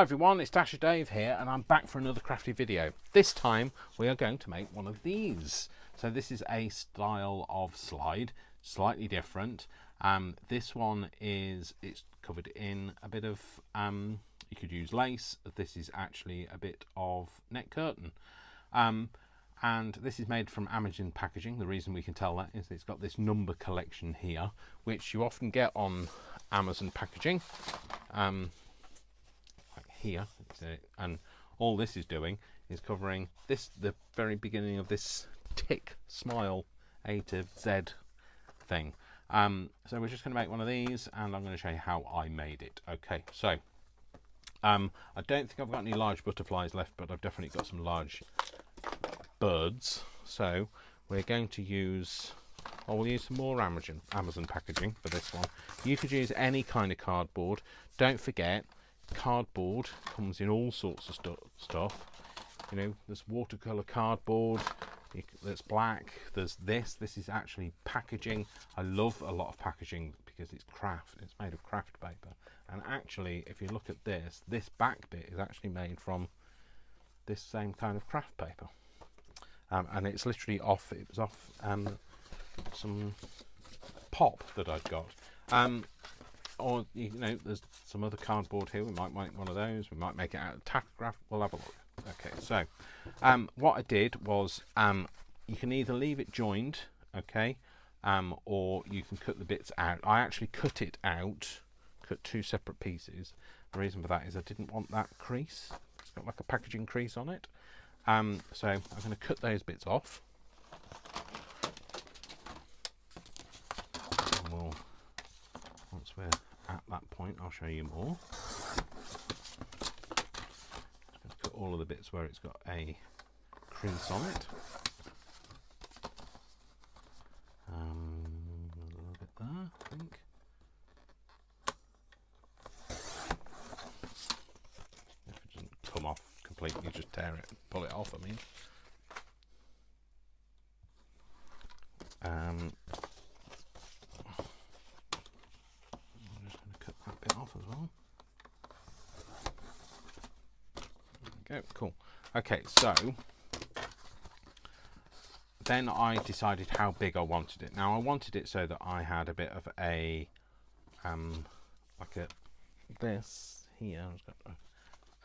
everyone, it's Dasher Dave here and I'm back for another crafty video. This time we are going to make one of these. So this is a style of slide, slightly different. This one it's covered in a bit of, you could use lace. This is actually a bit of net curtain. And this is made from Amazon packaging. The reason we can tell that is it's got this number collection here, which you often get on Amazon packaging. Like here, and all this is doing is covering this, the very beginning of this tick smile A to Z thing. So we're just going to make one of these, and I'm going to show you how I made it. Okay, so I don't think I've got any large butterflies left, but I've definitely got some large birds. So we're going to use, we'll use some more Amazon packaging for this one. You could use any kind of cardboard. Don't forget, cardboard comes in all sorts of stuff. You know, there's watercolor cardboard that's black. There's this is actually packaging. I love a lot of packaging because it's craft. It's made of craft paper, and actually if you look at this back bit is actually made from this same kind of craft paper. And it's literally off, it was off some pop that I'd got. Or, you know, there's some other cardboard here. We might make one of those. We might make it out of tachograph. We'll have a look. Okay, so what I did was, you can either leave it joined, okay, or you can cut the bits out. I actually cut it out, cut two separate pieces. The reason for that is I didn't want that crease. It's got like a packaging crease on it. So I'm going to cut those bits off. And once we're at that point, I'll show you more. Just going to cut all of the bits where it's got a crease on it. A little bit there, I think. If it doesn't come off completely, just tear it, pull it off. I mean, I'm just going to cut that bit off as well. There we go, cool. Okay, so then I decided how big I wanted it. Now I wanted it so that I had a bit of a like this here. I've got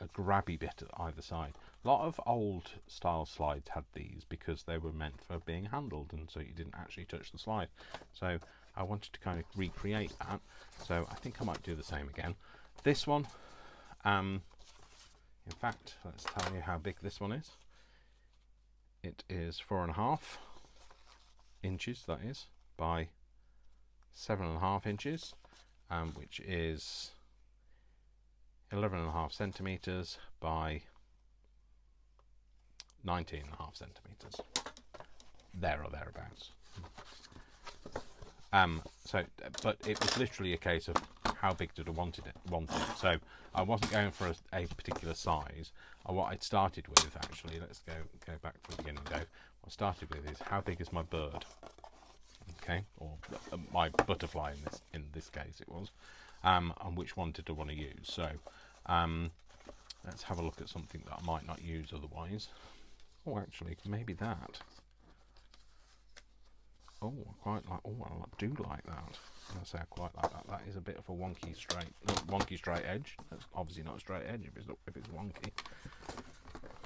a grabby bit at either side. A lot of old style slides had these because they were meant for being handled, and so you didn't actually touch the slide. So I wanted to kind of recreate that. So I think I might do the same again. This one, in fact, let's tell you how big this one is. It is 4.5 inches, that is, by 7.5 inches, which is 11.5 centimeters by 19.5 centimeters, there or thereabouts. So, but it was literally a case of how big did I want it. So I wasn't going for a particular size. What I'd started with, actually, let's go back to the beginning, Dave. What I started with is how big is my bird? Okay, or my butterfly in this case it was, and which one did I want to use? So let's have a look at something that I might not use otherwise. Oh, actually, maybe that. Oh, I quite like. Oh, I do like that. I say I quite like that. That is a bit of a wonky straight edge. That's obviously not a straight edge if it's wonky.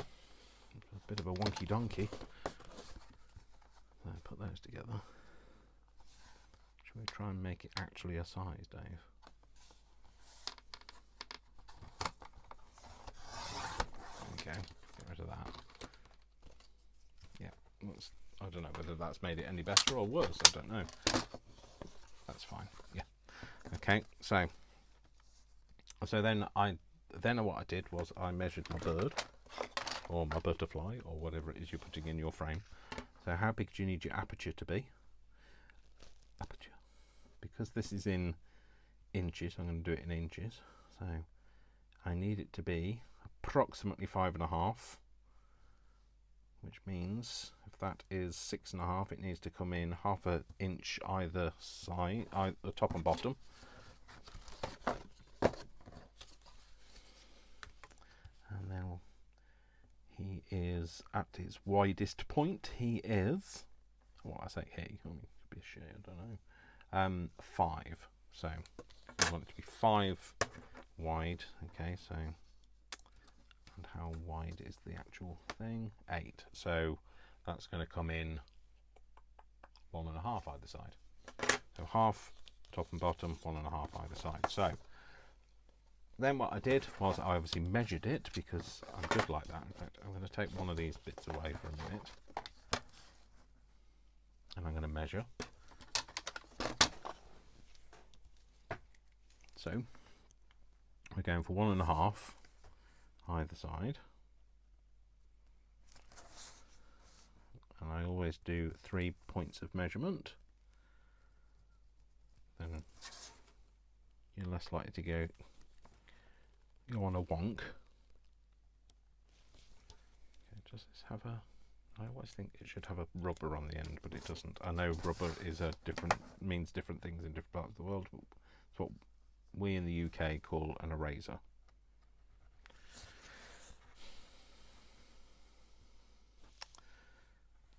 A bit of a wonky donkey. So put those together. Should we try and make it actually a size, Dave? Okay, get rid of that. Yeah, I don't know whether that's made it any better or worse. I don't know. That's fine. Yeah. Okay. So then what I did was I measured my bird or my butterfly or whatever it is you're putting in your frame. So how big do you need your aperture to be? Aperture. Because this is in inches, I'm going to do it in inches. So I need it to be approximately 5.5, which means if that is 6.5, it needs to come in 1/2 inch either side, the top and bottom. he is at his widest point. He is, well, I say he, I mean, it could be a she, I don't know. 5. So we want it to be 5 wide. Okay, so, and how wide is the actual thing? 8. So that's going to come in 1.5 either side. So half top and bottom, 1.5 either side. So then what I did was I obviously measured it, because I'm good like that. In fact, I'm going to take one of these bits away for a minute, and I'm going to measure. So we're going for 1.5 either side, and I always do 3 points of measurement. Then you're less likely to go on a wonk. Okay, does this have a? I always think it should have a rubber on the end, but it doesn't. I know rubber is means different things in different parts of the world. It's what we in the UK call an eraser.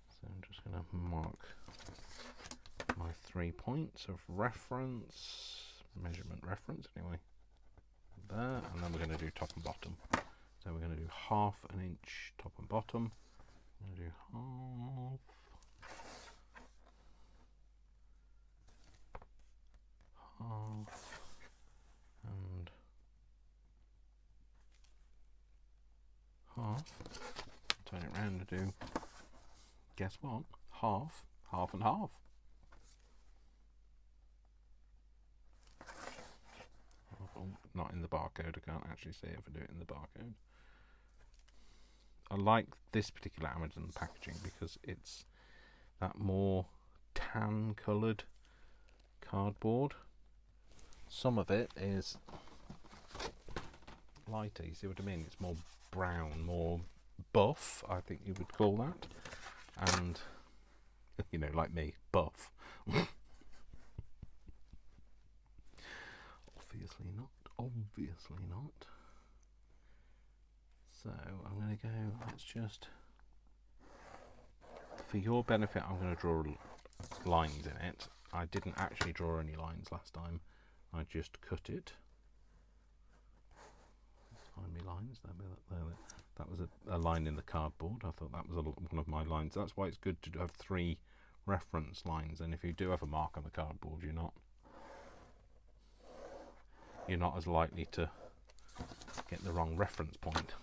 So I'm just going to mark my 3 points of reference, measurement reference anyway, there, and then we're going to do top and bottom. So we're going to do 1/2 inch top and bottom. I'm going to do 1/2, 1/2, and 1/2. Turn it around and do, guess what? 1/2, 1/2 and 1/2. Not in the barcode, I can't actually see if I do it in the barcode. I like this particular Amazon packaging because it's that more tan coloured cardboard. Some of it is lighter, you see what I mean? It's more brown, more buff, I think you would call that. And, you know, like me, buff. Obviously not. Obviously not. So I'm going to go, let's just, for your benefit, I'm going to draw lines in it. I didn't actually draw any lines last time. I just cut it. Find me lines. That was a line in the cardboard. I thought that was one of my lines. That's why it's good to have 3 reference lines. And if you do have a mark on the cardboard, you're not as likely to get the wrong reference point.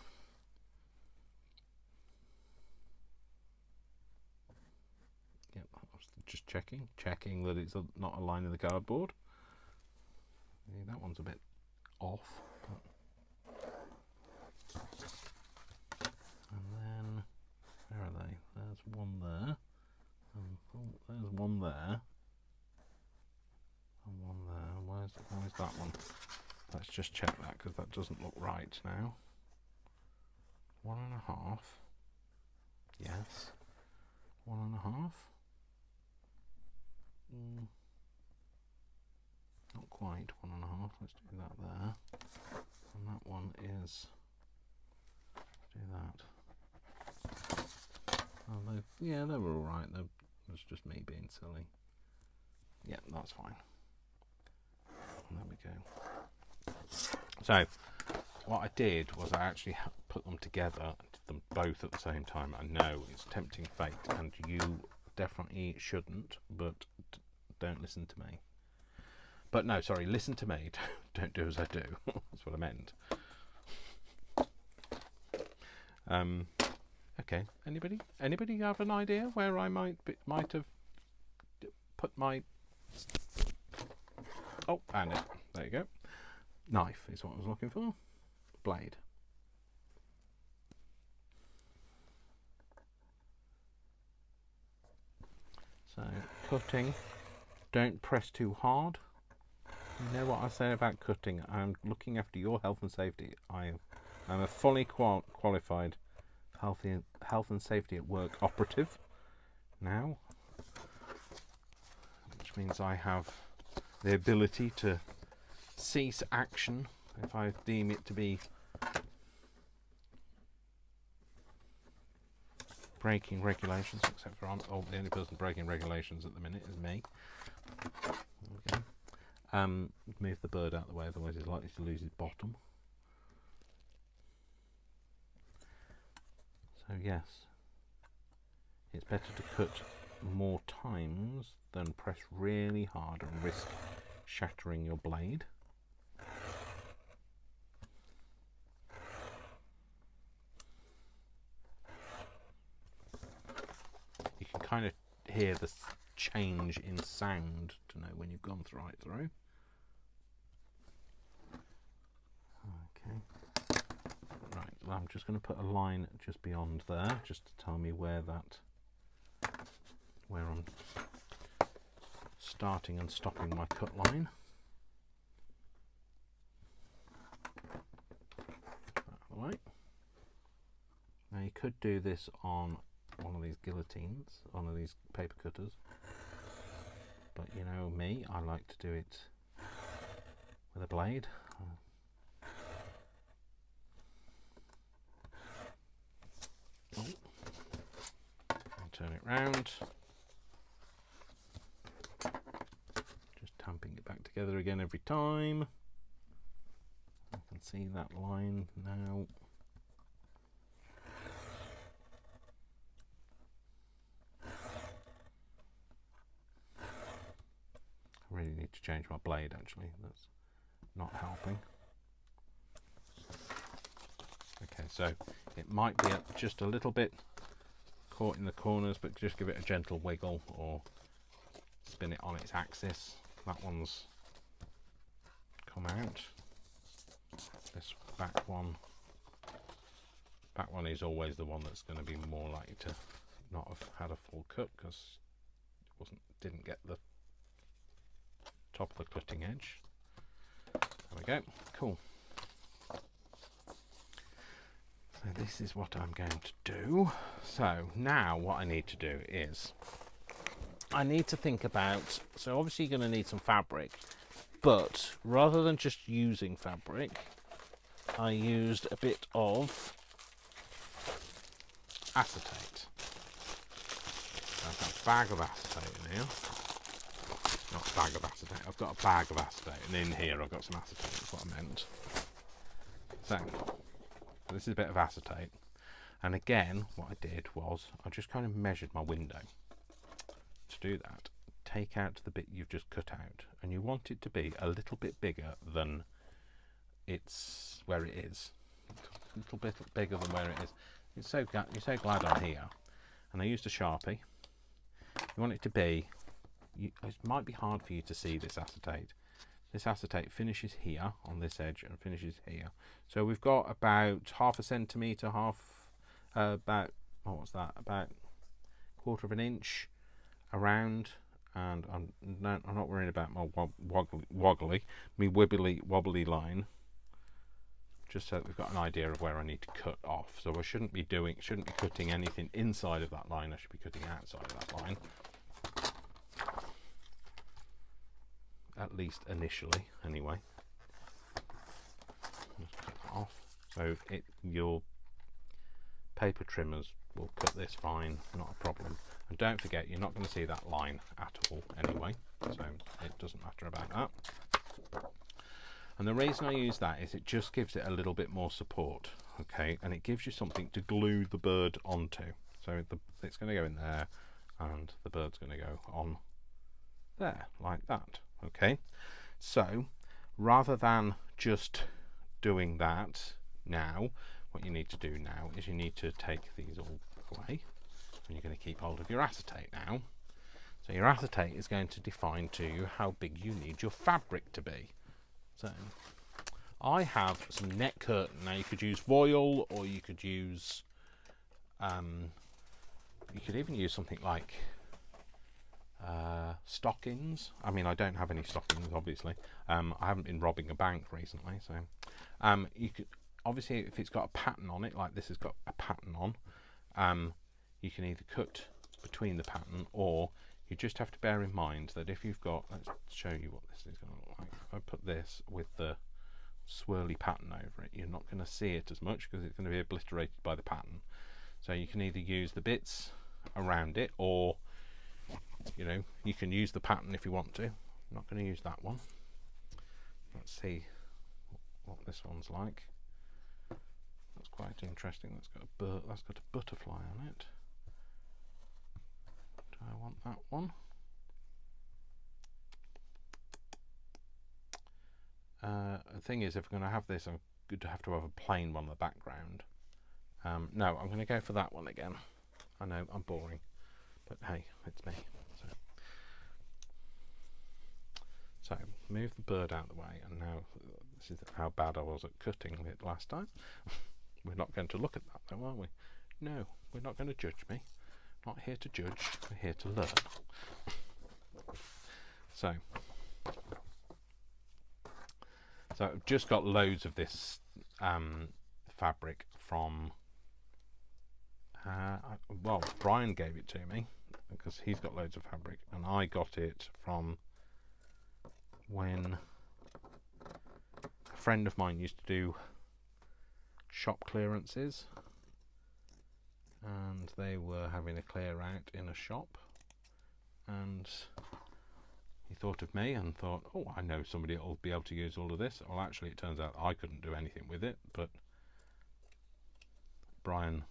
Yep, I was just checking that it's not a line in the cardboard. Yeah, that one's a bit off. And then, where are they? There's one there. There's one there. And one there. Where's that one? Let's just check that, because that doesn't look right now. 1.5. Yes. 1.5. Not quite 1.5. Let's do that there. And that one is. Let's do that. Oh, they were all right. That's just me being silly. Yeah, that's fine. And there we go. So what I did was I actually put them together and did them both at the same time. I know it's tempting fate, and you definitely shouldn't, but don't listen to me. But no, sorry, listen to me. Don't do as I do. That's what I meant. Okay. Anybody have an idea where I might have put my? Oh, and it. There you go. Knife is what I was looking for. Blade. So cutting. Don't press too hard. You know what I say about cutting. I'm looking after your health and safety. I'm a fully qualified health and safety at work operative now, which means I have the ability to cease action if I deem it to be breaking regulations, except for the only person breaking regulations at the minute is me. Okay. Move the bird out of the way, otherwise he's likely to lose his bottom. So yes, it's better to cut more times than press really hard and risk shattering your blade. You can kind of hear the change in sound to know when you've gone right through. Okay. Right, well, I'm just going to put a line just beyond there, just to tell me where I'm starting and stopping my cut line. Out of the way. Now you could do this on one of these guillotines, one of these paper cutters, but you know me, I like to do it with a blade. Oh. Turn it round, just tamping it back together again every time. I can see that line now. I really need to change my blade, actually, that's not helping. Okay, so it might be just a little bit caught in the corners, but just give it a gentle wiggle or spin it on its axis. That one's come out. This back one is always the one that's going to be more likely to not have had a full cut because it didn't get the top of the cutting edge. There we go. Cool. So this is what I'm going to do. So now what I need to do is I need to think about, so obviously you're going to need some fabric, but rather than just using fabric, I used a bit of acetate. I've got a bag of acetate in here. Not a bag of acetate, I've got a bag of acetate, and in here I've got some acetate, that's what I meant. So this is a bit of acetate, and again what I did was I just kind of measured my window. To do that, take out the bit you've just cut out, and you want it to be a little bit bigger than it's where it is. A little bit bigger than where it is. You're so glad I'm here. And I used a Sharpie. You want it to be, it might be hard for you to see this acetate. This acetate finishes here on this edge and finishes here. So we've got about half a centimetre, about a quarter of an inch around, and I'm not worrying about my wibbly wobbly line, just so that we've got an idea of where I need to cut off. So I shouldn't be cutting anything inside of that line, I should be cutting outside of that line. At least initially, anyway. Just cut that off. So your paper trimmers will cut this fine, not a problem. And don't forget, you're not going to see that line at all anyway, so it doesn't matter about that. And the reason I use that is it just gives it a little bit more support, okay, and it gives you something to glue the bird onto. So it's going to go in there, and the bird's going to go on there, like that. Okay, so rather than just doing that now, what you need to do now is you need to take these all away, and you're going to keep hold of your acetate now. So your acetate is going to define to you how big you need your fabric to be. So I have some net curtain. Now you could use voile, or you could use you could even use something like stockings. I mean, I don't have any stockings, obviously. I haven't been robbing a bank recently, so you could obviously, if it's got a pattern on it, like this has got a pattern on, you can either cut between the pattern, or you just have to bear in mind that if you've got, let's show you what this is going to look like. If I put this with the swirly pattern over it, you're not going to see it as much because it's going to be obliterated by the pattern. So you can either use the bits around it, or you know, you can use the pattern if you want to. I'm not going to use that one. Let's see what this one's like. That's quite interesting. That's got a butterfly on it. Do I want that one? The thing is, if I'm going to have this, I'm going to have a plain one in the background. No, I'm going to go for that one again. I know, I'm boring, but hey, it's me. So move the bird out of the way, and now this is how bad I was at cutting it last time. We're not going to look at that though, are we? No, we're not going to judge me. Not here to judge, we're here to learn. So I've just got loads of this fabric from, well, Brian gave it to me because he's got loads of fabric, and I got it from when a friend of mine used to do shop clearances, and they were having a clear out in a shop, and he thought of me and thought, oh, I know somebody that will be able to use all of this. Well, actually it turns out I couldn't do anything with it, but Brian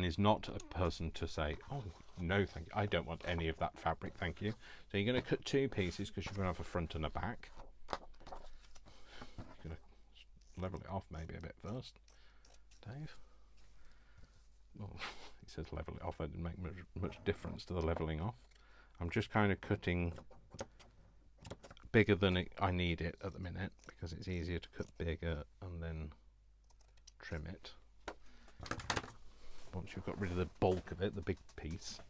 is not a person to say, oh no thank you, I don't want any of that fabric, thank you. So you're going to cut two pieces because you're going to have a front and a back. You're going to level it off maybe a bit first, Dave. Well, he says level it off. It didn't make much difference to the leveling off. I'm just kind of cutting bigger than I need it at the minute, because it's easier to cut bigger and then trim it once you've got rid of the bulk of it, the big piece.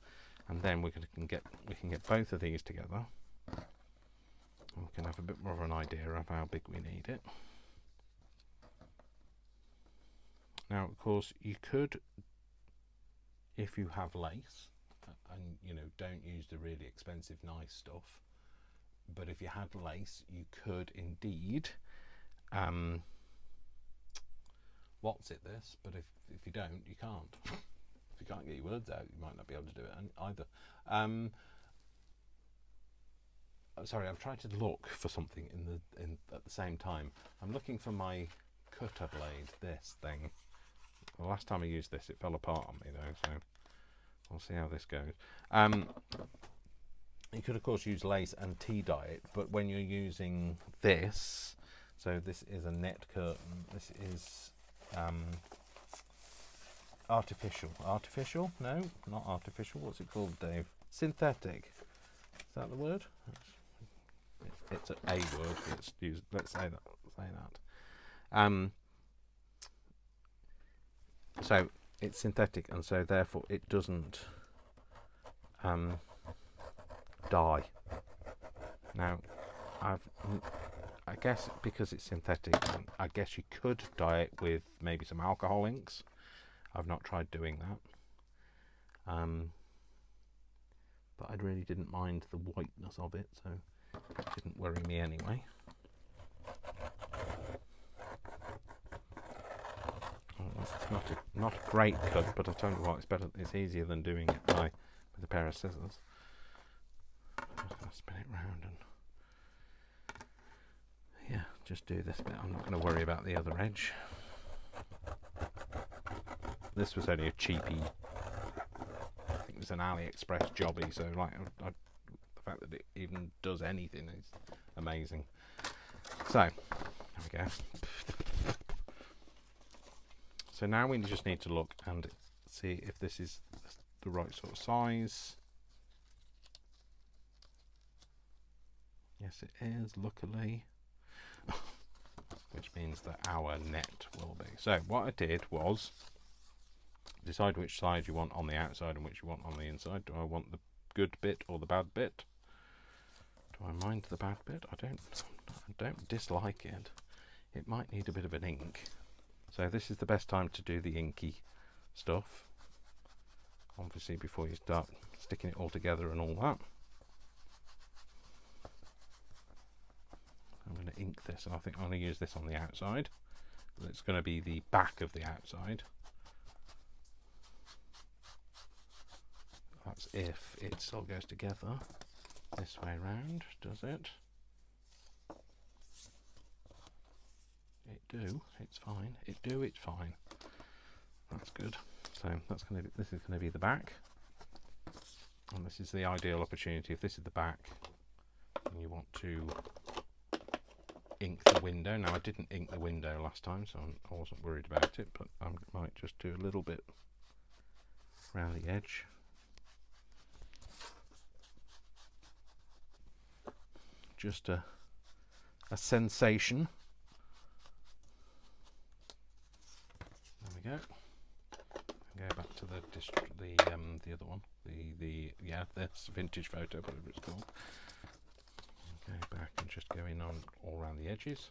And then we can get both of these together, and we can have a bit more of an idea of how big we need it. Now, of course, you could, if you have lace, and you know, don't use the really expensive nice stuff, but if you had lace, you could indeed what's it this, but if you don't, you can't. If you can't get your words out, you might not be able to do it either. Sorry, I'm trying to look for something at the same time. I'm looking for my cutter blade, this thing. The last time I used this, it fell apart on me though, so we'll see how this goes. You could of course use lace and tea dye it, but when you're using this, so this is a net curtain, this is artificial, no, not artificial, what's it called, Dave? Synthetic, is that the word? It's a word, let's say that. So it's synthetic, and so therefore it doesn't dye. Now I guess because it's synthetic, I guess you could dye it with maybe some alcohol inks. I've not tried doing that, but I really didn't mind the whiteness of it, so it didn't worry me anyway. It's not a great cut, but I tell you what, it's easier than doing it with a pair of scissors. I'm just going to spin it round and yeah, just do this bit. I'm not going to worry about the other edge. This was only a cheapie, I think it was an AliExpress jobby, so like the fact that it even does anything is amazing. So there we go. So now we just need to look and see if this is the right sort of size. Yes, it is, luckily. Which means that our net will be. So what I did was decide which side you want on the outside and which you want on the inside. Do I want the good bit or the bad bit? Do I mind the bad bit? I don't dislike it. It might need a bit of an ink. So this is the best time to do the inky stuff. Obviously before you start sticking it all together and all that. I'm going to ink this, and I think I'm going to use this on the outside. It's going to be the back of the outside. That's if it still goes together this way round, does it? It do, it's fine. It do, it's fine. That's good. So that's going to be, this is going to be the back, and this is the ideal opportunity. If this is the back and you want to ink the window, now I didn't ink the window last time, so I wasn't worried about it, but I might just do a little bit around the edge. Just a sensation. There we go. Go back to the other one, this vintage photo, whatever it's called. Go back and just go in on all around the edges.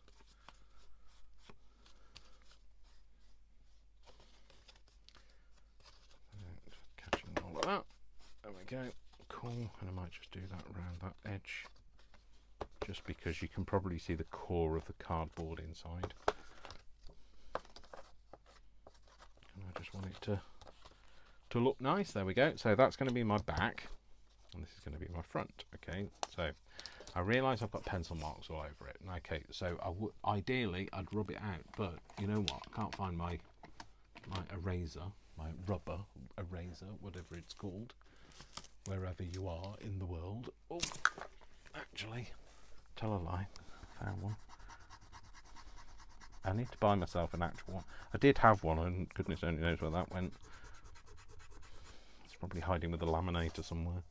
Just catching all of that. There we go. Cool. And I might just do that around that edge, just because you can probably see the core of the cardboard inside. And I just want it to look nice. There we go. So that's going to be my back, and this is going to be my front. Okay, so I realise I've got pencil marks all over it. Okay, so ideally I'd rub it out, but you know what? I can't find my eraser, my rubber eraser, whatever it's called, wherever you are in the world. Oh, actually, tell a lie, found one. I need to buy myself an actual one. I did have one, and goodness only knows where that went. It's probably hiding with a laminator somewhere.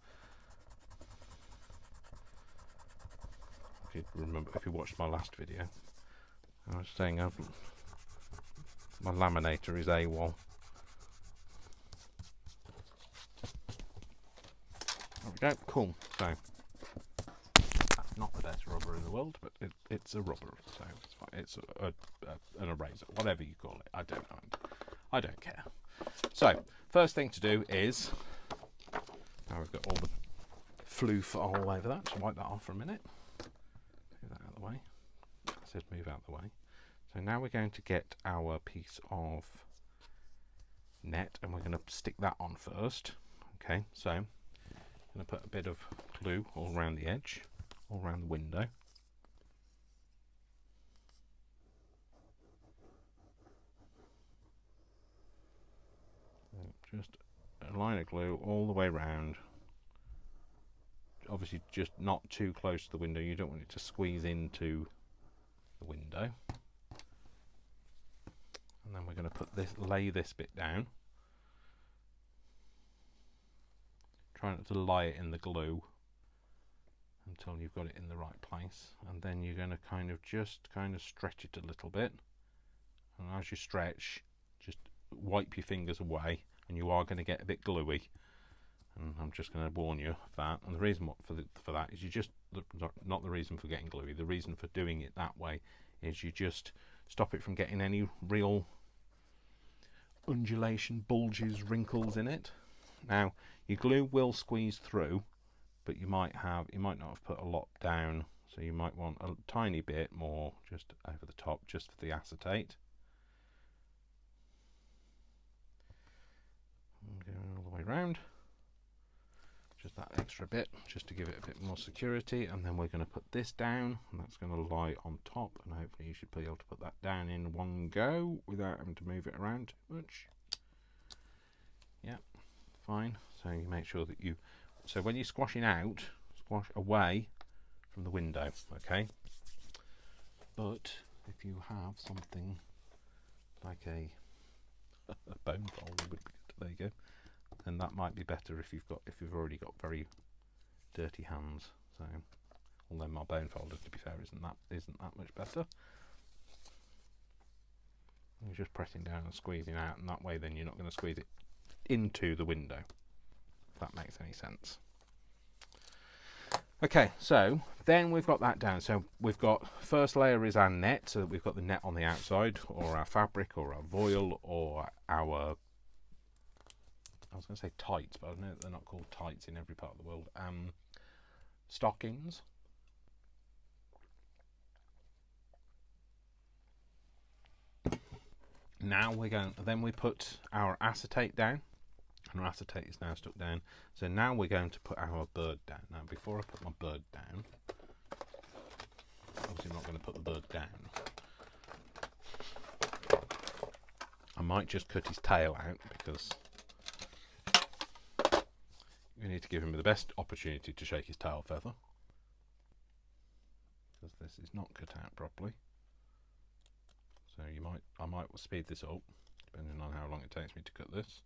If you remember, if you watched my last video, I was saying my laminator is AWOL. There we go. Cool. So that's not the best rubber in the world, but it's a rubber, so it's fine. It's an eraser, whatever you call it. I don't know. I don't care. So first thing to do is, now we've got all the floof all over that. Just wipe that off for a minute. Move that out of the way. I said move out of the way. So now we're going to get our piece of net, and we're going to stick that on first. Okay, so I'm going to put a bit of glue all around the edge, all around the window. So just a line of glue all the way around. Obviously just not too close to the window. You don't want it to squeeze into the window. And then we're going to put this, lay this bit down. Try not to lie it in the glue until you've got it in the right place, and then you're going to kind of stretch it a little bit, and as you stretch, just wipe your fingers away, and you are going to get a bit gluey, and I'm just going to warn you of that. And the reason for that is not the reason for getting gluey. The reason for doing it that way is you just stop it from getting any real undulation, bulges, wrinkles in it. Now your glue will squeeze through, but you might not have put a lot down, so you might want a tiny bit more just over the top, just for the acetate. And going all the way around, just that extra bit, just to give it a bit more security. And then we're going to put this down, and that's going to lie on top, and hopefully you should be able to put that down in one go without having to move it around too much. Yep, fine. So you make sure that so when you're squashing out, squash away from the window, okay? But if you have something like a bone folder, would be good. There you go. Then that might be better if you've already got very dirty hands. So, although my bone folder, to be fair, isn't that much better. You're just pressing down and squeezing out, and that way then you're not going to squeeze it into the window, if that makes any sense. Okay, so then we've got that down. So we've got, first layer is our net, so we've got the net on the outside, or our fabric, or our voile, or our, I was going to say tights, but I know they're not called tights in every part of the world. Stockings. Now then we put our acetate down, and our acetate is now stuck down. So now we're going to put our bird down. Now before I put my bird down, obviously I'm not going to put the bird down. I might just cut his tail out because we need to give him the best opportunity to shake his tail feather, because this is not cut out properly. So I might speed this up depending on how long it takes me to cut this.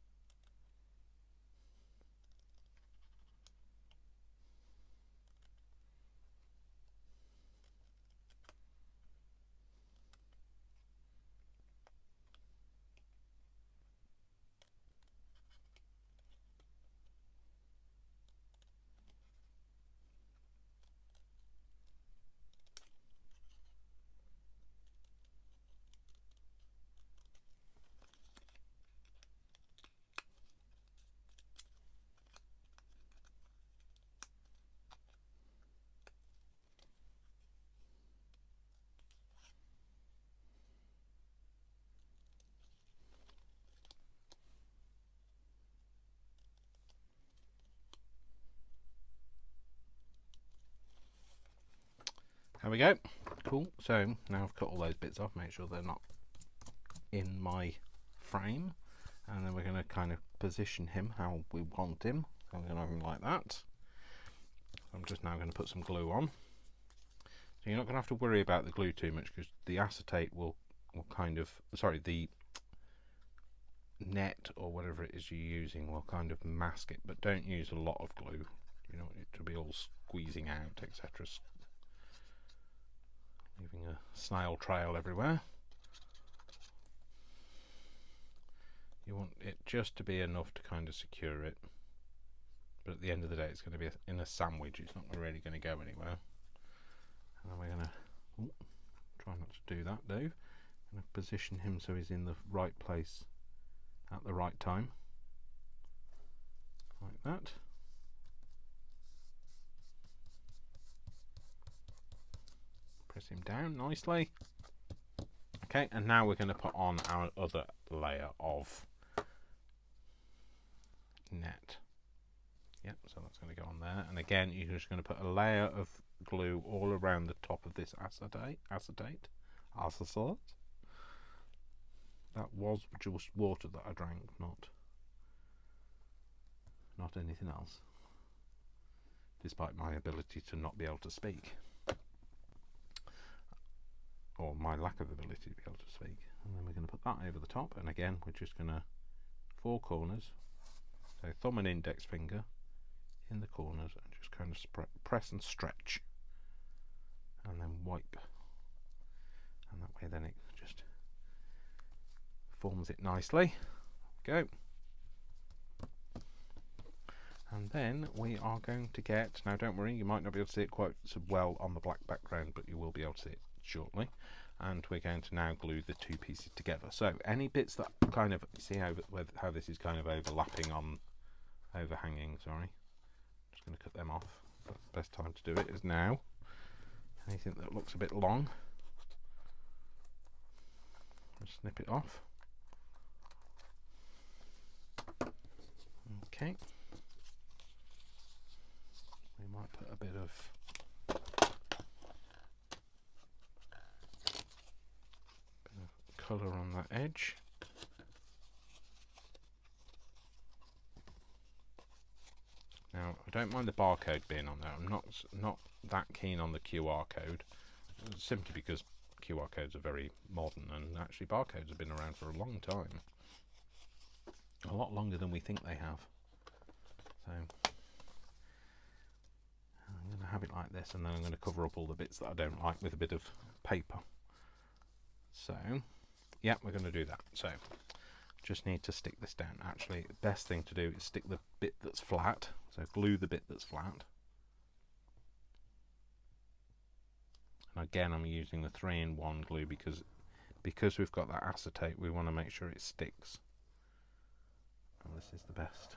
There we go. Cool. So now I've cut all those bits off, make sure they're not in my frame, and then we're going to kind of position him how we want him. I'm going to have him like that. I'm just now going to put some glue on. So you're not going to have to worry about the glue too much, because the acetate will kind of, sorry, the net or whatever it is you're using will kind of mask it, but don't use a lot of glue. You don't want it to be all squeezing out, etc. Leaving a snail trail everywhere. You want it just to be enough to kind of secure it, but at the end of the day it's going to be in a sandwich, it's not really going to go anywhere. And then we're going to try not to do that though. I'm going to position him so he's in the right place at the right time, like that. Press him down nicely. Okay, and now we're going to put on our other layer of net. Yep, so that's going to go on there. And again, you're just going to put a layer of glue all around the top of this acetate. That was just water that I drank, not anything else, despite my ability to not be able to speak, or my lack of ability to be able to speak. And then we're going to put that over the top, and again we're just going to 4 corners, so thumb and index finger in the corners, and just kind of press and stretch, and then wipe, and that way then it just forms it nicely. Go. And then we are going to get, now don't worry, you might not be able to see it quite so well on the black background, but you will be able to see it shortly. And we're going to now glue the 2 pieces together. So any bits that kind of, see how this is kind of overlapping on, overhanging, sorry. Just going to cut them off. But the best time to do it is now. Anything that looks a bit long, just snip it off. Okay. We might put a bit of colour on that edge. Now I don't mind the barcode being on there. I'm not that keen on the QR code, simply because QR codes are very modern, and actually barcodes have been around for a long time, a lot longer than we think they have. So I'm going to have it like this, and then I'm going to cover up all the bits that I don't like with a bit of paper. So yeah, we're going to do that. So just need to stick this down. Actually, the best thing to do is stick the bit that's flat, so glue the bit that's flat. And again, I'm using the 3-in-1 glue because we've got that acetate, we want to make sure it sticks. And this is the best.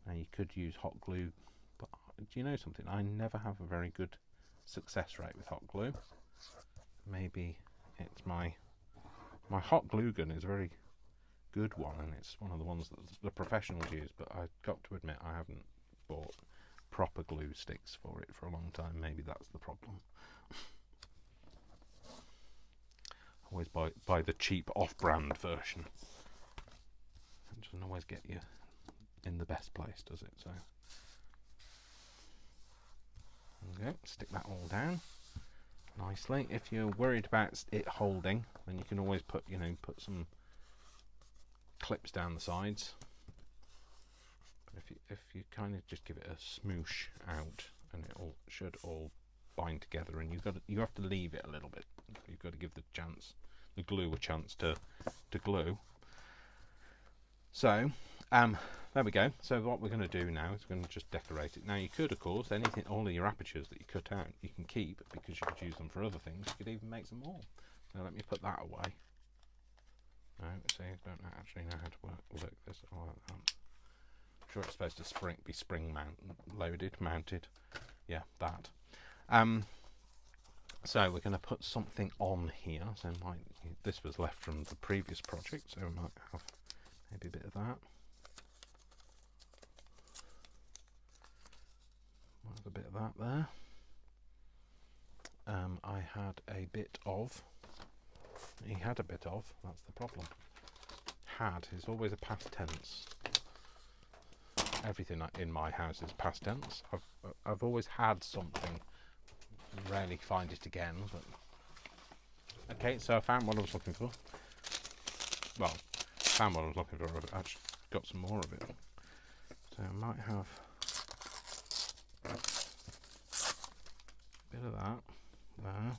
Now you could use hot glue, but do you know something? I never have a very good success rate with hot glue. Maybe it's my hot glue gun is very good one, and it's one of the ones that the professionals use, but I've got to admit I haven't bought proper glue sticks for it for a long time. Maybe that's the problem. Always buy the cheap off-brand version. It doesn't always get you in the best place, does it? So okay, stick that all down nicely. If you're worried about it holding, then you can always put some clips down the sides. But if you kind of just give it a smoosh out, and it should all bind together. And you have to leave it a little bit. You've got to give the glue a chance to glue. So there we go. So what we're going to do now is we're going to just decorate it. Now you could, of course, all of your apertures that you cut out, you can keep, because you could use them for other things. You could even make some more. Now let me put that away. No, see, I don't actually know how to work this. Oh, I'm sure it's supposed to be spring mounted. Yeah, that. So we're going to put something on here. So this was left from the previous project, so we might have maybe a bit of that. Might have a bit of that there. I had a bit of. He had a bit of. That's the problem. Had is always a past tense. Everything in my house is past tense. I've always had something. Rarely find it again. But okay, so I found what I was looking for. Well, found what I was looking for. I've actually got some more of it. So I might have a bit of that there.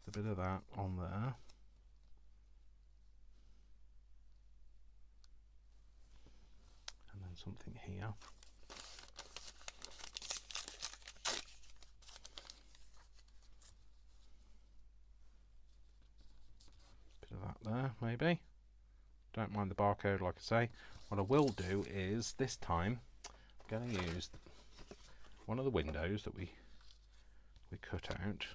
A bit of that on there. And then something here. Bit of that there, maybe. Don't mind the barcode, like I say. What I will do is, this time, I'm going to use one of the windows that we cut out.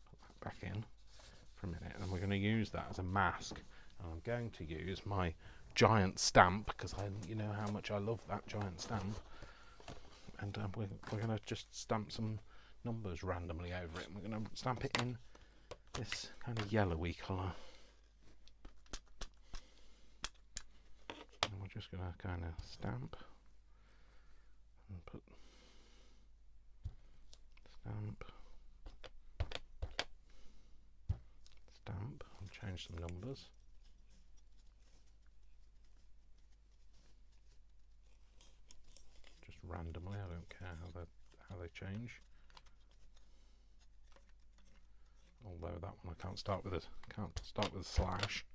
Put that back in for a minute, and we're going to use that as a mask. And I'm going to use my giant stamp, because you know how much I love that giant stamp. And we're going to just stamp some numbers randomly over it. And we're going to stamp it in this kind of yellowy colour. And we're just going to kind of stamp and put stamp and change some numbers. Just randomly, I don't care how they change. Although that one I can't start with a slash.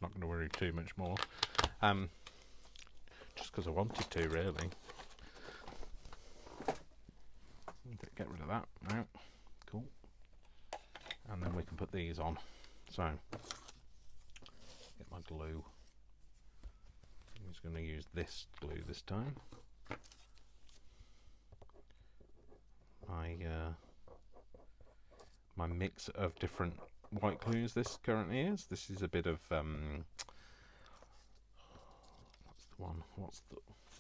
Not going to worry too much more, just because I wanted to, really. Get rid of that now. Cool. And then we can put these on. So get my glue. I'm just going to use this glue this time. My mix of different white glues this currently is. This is a bit of what's the one? What's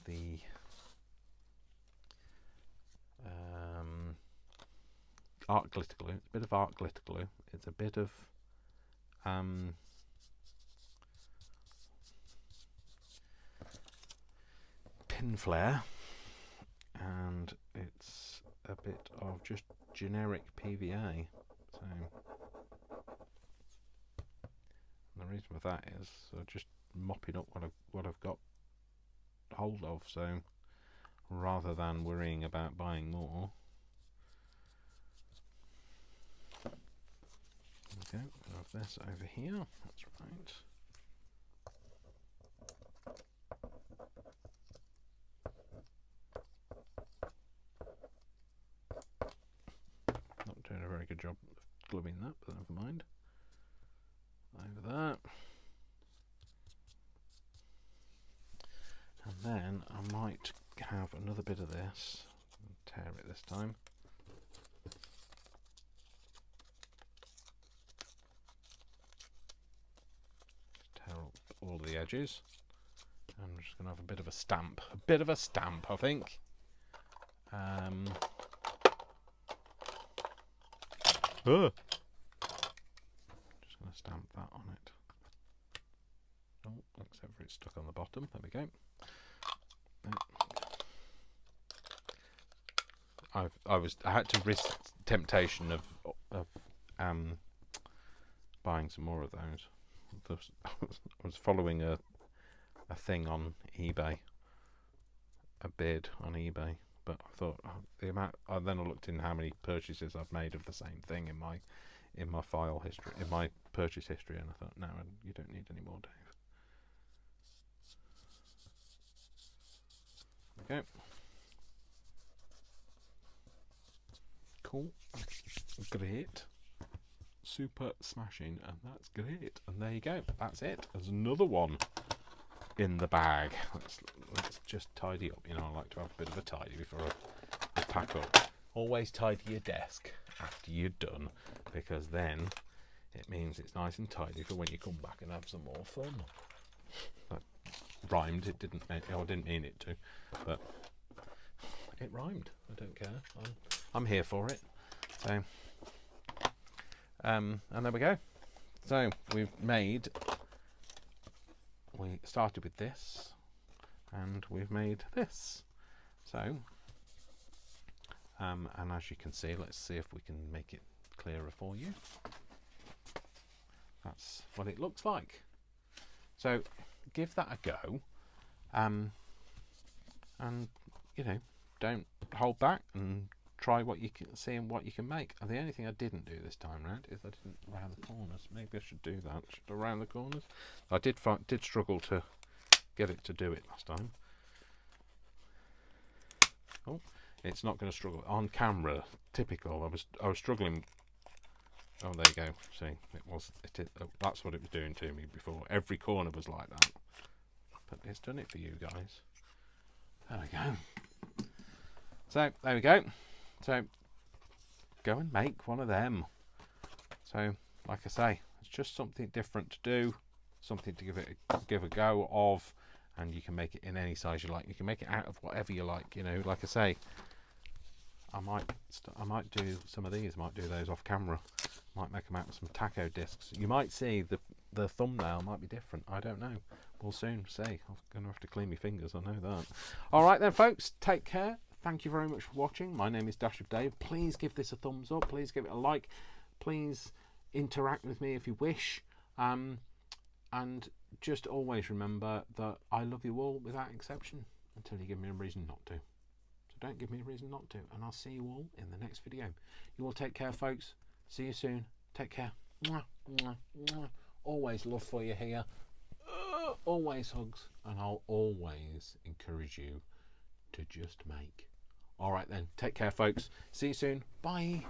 the art glitter glue. It's a bit of art glitter glue. It's a bit of pin flare, and it's a bit of just generic PVA. So the reason for that is just mopping up what I've got hold of. So rather than worrying about buying more, we go. Have this over here. That's right. Not doing a very good job of gluing that, but never mind. Over that. And then I might have another bit of this. Tear it this time. Tear up all the edges. And I'm just going to have a bit of a stamp. A bit of a stamp, I think. Just going to stamp that on it. Oh, except for it's stuck on the bottom. There we go. I had to risk temptation of buying some more of those. I was following a thing on eBay, a bid on eBay, but I thought the amount. Then I looked in how many purchases I've made of the same thing in my file history, in my purchase history, and I thought, no, you don't need any more, Dave. Okay. Cool. Great. Super smashing, and that's great. And there you go. That's it. There's another one in the bag. Let's just tidy up. You know, I like to have a bit of a tidy before I pack up. Always tidy your desk after you're done, because then it means it's nice and tidy for when you come back and have some more fun. That rhymed. It didn't. I didn't mean it to, but it rhymed. I don't care. I'm here for it. So, and there we go. So we started with this, and we've made this. So, and as you can see, let's see if we can make it clearer for you. That's what it looks like. So give that a go, and you know, don't hold back and try what you can see and what you can make. And the only thing I didn't do this time round is I didn't round the corners. Maybe I should do that. Should I round the corners? I did struggle to get it to do it last time. Oh, it's not going to struggle on camera. Typical. I was struggling. Oh, there you go. See, that's what it was doing to me before. Every corner was like that. But it's done it for you guys. There we go. So there we go. So go and make one of them. So like I say, it's just something different to do, something to give a go of, and you can make it in any size you like. You can make it out of whatever you like. You know, like I say, I might do some of these. Might do those off camera. Might make them out of some taco discs. You might see the thumbnail might be different. I don't know. We'll soon see. I'm going to have to clean my fingers. I know that. All right then, folks. Take care. Thank you very much for watching. My name is Dash of Dave. Please give this a thumbs up. Please give it a like. Please interact with me if you wish. And just always remember that I love you all without exception until you give me a reason not to. So don't give me a reason not to. And I'll see you all in the next video. You all take care, folks. See you soon. Take care. Mwah, mwah, mwah. Always love for you here. Always hugs. And I'll always encourage you to just make. All right then. Take care, folks. See you soon. Bye.